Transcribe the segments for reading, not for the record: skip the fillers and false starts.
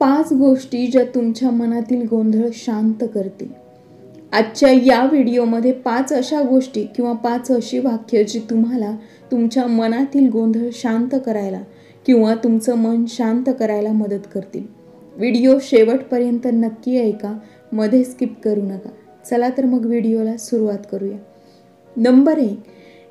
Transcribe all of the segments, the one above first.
5 गोष्टी ज्या तुमच्या मनातील गोंधळ शांत करतील. आजच्या या व्हिडिओमध्ये 5 अशा गोष्टी किंवा 5 अशी वाक्य जी तुम्हाला तुमच्या मनातील गोंधळ शांत करायला किंवा तुमचं मन शांत करायला मदत करतील. व्हिडिओ शेवटपर्यंत नक्की ऐका, मध्ये स्किप करू नका. चला तर मग व्हिडिओला सुरुवात करूया. नंबर 1,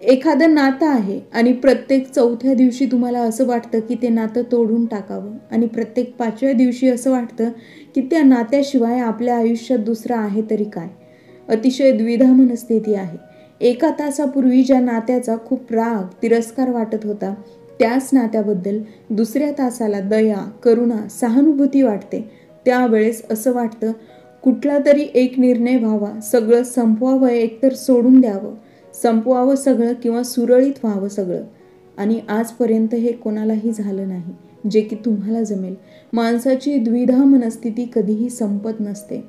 एखादं नातं आहे आणि प्रत्येक 4थ्या दिवशी तुम्हाला असं वाटतं की ते नातं तोडून टाकावं आणि प्रत्येक 5व्या दिवशी असं वाटतं की त्या नात्याशिवाय आपल्या आयुष्यात दुसरं आहे तरी काय. अतिशय द्विधा मनस्थिती आहे. 1 तासापूर्वी ज्या नात्याचा खूप राग, तिरस्कार वाटत होता, त्याच नात्याबद्दल दुसऱ्या तासाला दया, करुणा, सहानुभूती वाटते. त्यावेळेस असं वाटतं कुठला तरी एक निर्णय व्हावा, सगळं संपवावं, एकतर सोडून द्यावं, संपवावं सगळं किंवा सुरळीत व्हावं सगळं. आणि आजपर्यंत हे कोणालाही झालं नाही, जे की तुम्हाला जमेल. माणसाची द्विधा मनस्थिती कधीही संपत नसते.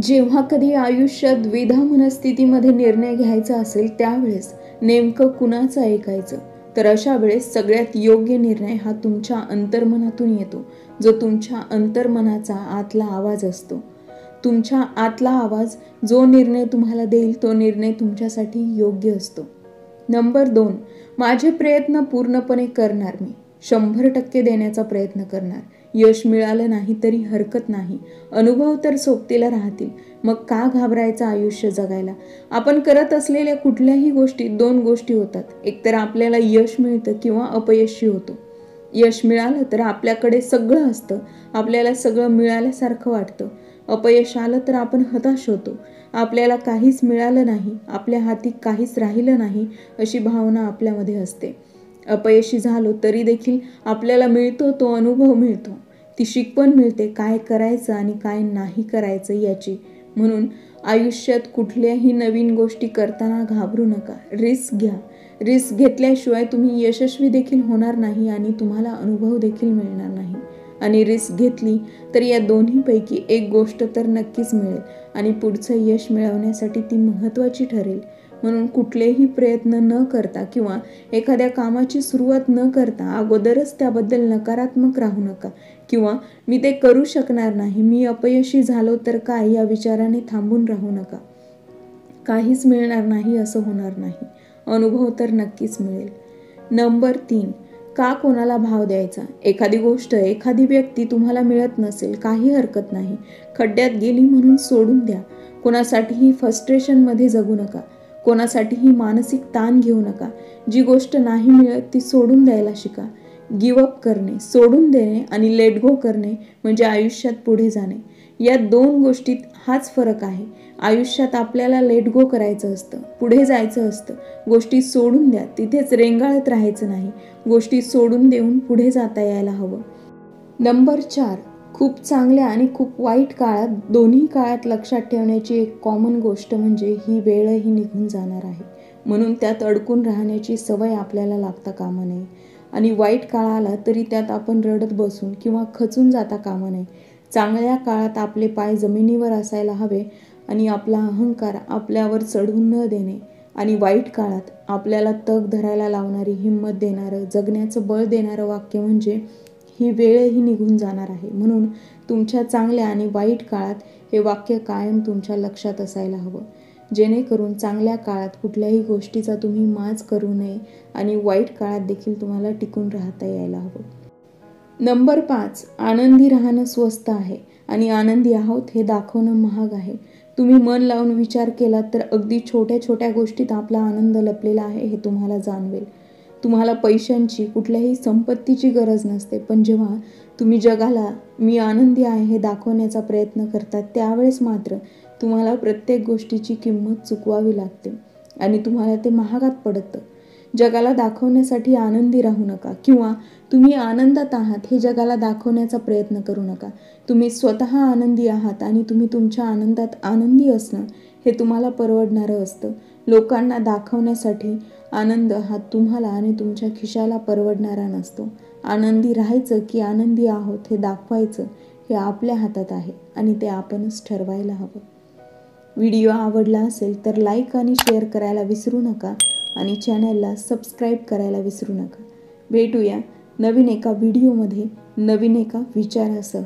जेव्हा कधी आयुष्यात द्विधा मनस्थितीमध्ये निर्णय घ्यायचा असेल त्यावेळेस नेमकं कुणाचं ऐकायचं? तर अशा वेळेस सगळ्यात योग्य निर्णय हा तुमच्या अंतर्मनातून येतो, जो तुमच्या अंतर्मनाचा आतला आवाज असतो. तुमच्या आतला आवाज जो निर्णय तुम्हाला देईल तो निर्णय तुमच्यासाठी योग्य असतो. नंबर 2, माझे प्रयत्न पूर्णपणे करणार मी. 100% देण्याचा प्रयत्न करणार. यश मिळालं नाही तरी हरकत नाही, अनुभव तर सोबतीला राहतील. मग का घाबरायचं आयुष्य जगायला? आपण करत असलेल्या कुठल्याही गोष्टीत 2 गोष्टी होतात. एकतर आपल्याला यश मिळतं किंवा अपयशी होतो. यश मिळालं तर आपल्याकडे सगळं असतं, आपल्याला सगळं मिळाल्यासारखं वाटतं. अपयश आलं तर आपण हताश होतो. आपल्याला काहीच मिळालं नाही, आपल्या हाती काहीच राहिलं नाही अशी भावना आपल्यामध्ये असते. अपयशी झालो तरी देखील आपल्याला मिळतो तो अनुभव मिळतो, ती शिकवण मिळते काय करायचं आणि काय नाही करायचं याची. म्हणून आयुष्यात कुठल्याही नवीन गोष्टी करताना घाबरू नका, रिस्क घ्या. रिस्क घेतल्याशिवाय तुम्ही यशस्वी देखील होणार नाही आणि तुम्हाला अनुभव देखील मिळणार नाही. आणि रिस्क घेतली तर या दोन्हीपैकी एक गोष्ट तर नक्कीच मिळेल आणि पुढचं यश मिळवण्यासाठी ती महत्त्वाची ठरेल. म्हणून कुठलेही प्रयत्न न करता किंवा एखाद्या कामाची सुरुवात न करता अगोदरच त्याबद्दल नकारात्मक राहू नका किंवा मी ते करू शकणार नाही, मी अपयशी झालो तर काय या विचाराने थांबून राहू नका. काहीच मिळणार नाही असं होणार नाही, अनुभव तर नक्कीच मिळेल. नंबर 3, का कोणाला भाव द्यायचा? एखादी गोष्ट, एखादी व्यक्ती तुम्हाला मिळत नसेल, काही हरकत नाही. खड्ड्यात गेली म्हणून सोडून द्या. कोणासाठीही फ्रस्ट्रेशनमध्ये जगू नका, कोणासाठीही मानसिक ताण घेऊ नका. जी गोष्ट नाही मिळत ती सोडून द्यायला शिका. गिव्हअप करणे, सोडून देणे आणि लेट गो करणे म्हणजे आयुष्यात पुढे जाणे. या 2 गोष्टीत हाच फरक आहे. आयुष्यात आपल्याला लेट गो करायचं असतं, पुढे जायचं असतं. गोष्टी सोडून द्या, तिथेच रेंगाळत राहायचं नाही. गोष्टी सोडून देऊन पुढे जाता यायला हवं. नंबर 4, खूप चांगल्या आणि खूप वाईट काळात, दोन्ही काळात लक्षात ठेवण्याची एक कॉमन गोष्ट म्हणजे ही वेळही निघून जाणार आहे. म्हणून त्यात अडकून राहण्याची सवय आपल्याला लागता कामा नये. आणि वाईट काळ आला तरी त्यात आपण रडत बसून किंवा खचून जाता कामा नये. चांगल्या काळात आपले पाय जमिनीवर असायला हवे आणि आपला अहंकार आपल्यावर चढून न देणे. आणि वाईट काळात आपल्याला तग धरायला लावणारी, हिंमत देणारं, जगण्याचं बळ देणारं वाक्य म्हणजे ही वेळही निघून जाणार आहे. म्हणून तुमच्या चांगल्या आणि वाईट काळात हे वाक्य कायम तुमच्या लक्षात असायला हवं, जेणेकरून चांगल्या काळात कुठल्याही गोष्टीचा तुम्ही माज करू नये आणि वाईट काळात देखील तुम्हाला टिकून राहता यायला हवं. नंबर 5, आनंदी राहणं स्वस्त आहे आणि आनंदी आहोत हे दाखवणं महाग आहे. तुम्ही मन लावून विचार केलात तर अगदी छोट्या छोट्या गोष्टीत आपला आनंद लपलेला आहे हे तुम्हाला जाणवेल. तुम्हाला पैशांची, कुठल्याही संपत्तीची गरज नसते, पण जेव्हा तुम्ही जगाला मी आनंदी आहे हे दाखवण्याचा प्रयत्न करता त्यावेळेस मात्र तुम्हाला प्रत्येक गोष्टीची किंमत चुकवावी लागते आणि तुम्हाला ते महागात पडतं. जगाला दाखवण्यासाठी आनंदी राहू नका किंवा तुम्ही आनंदात आहात हे जगाला दाखवण्याचा प्रयत्न करू नका. तुम्ही स्वतः आनंदी आहात आणि तुम्ही तुमच्या आनंदात आनंदी असणं हे तुम्हाला परवडणारं असतं. लोकांना दाखवण्यासाठी आनंद हा तुम्हाला आणि तुमच्या खिशाला परवडणारा नसतो. आनंदी राहायचं की आनंदी आहोत हे दाखवायचं हे आपल्या हातात आहे आणि ते आपणच ठरवायला हवं. व्हिडिओ आवडला असेल तर लाईक आणि शेअर करायला विसरू नका आणि चॅनलला सबस्क्राईब करायला विसरू नका. भेटूया नवीन एका व्हिडिओमध्ये नवीन एका विचारासह.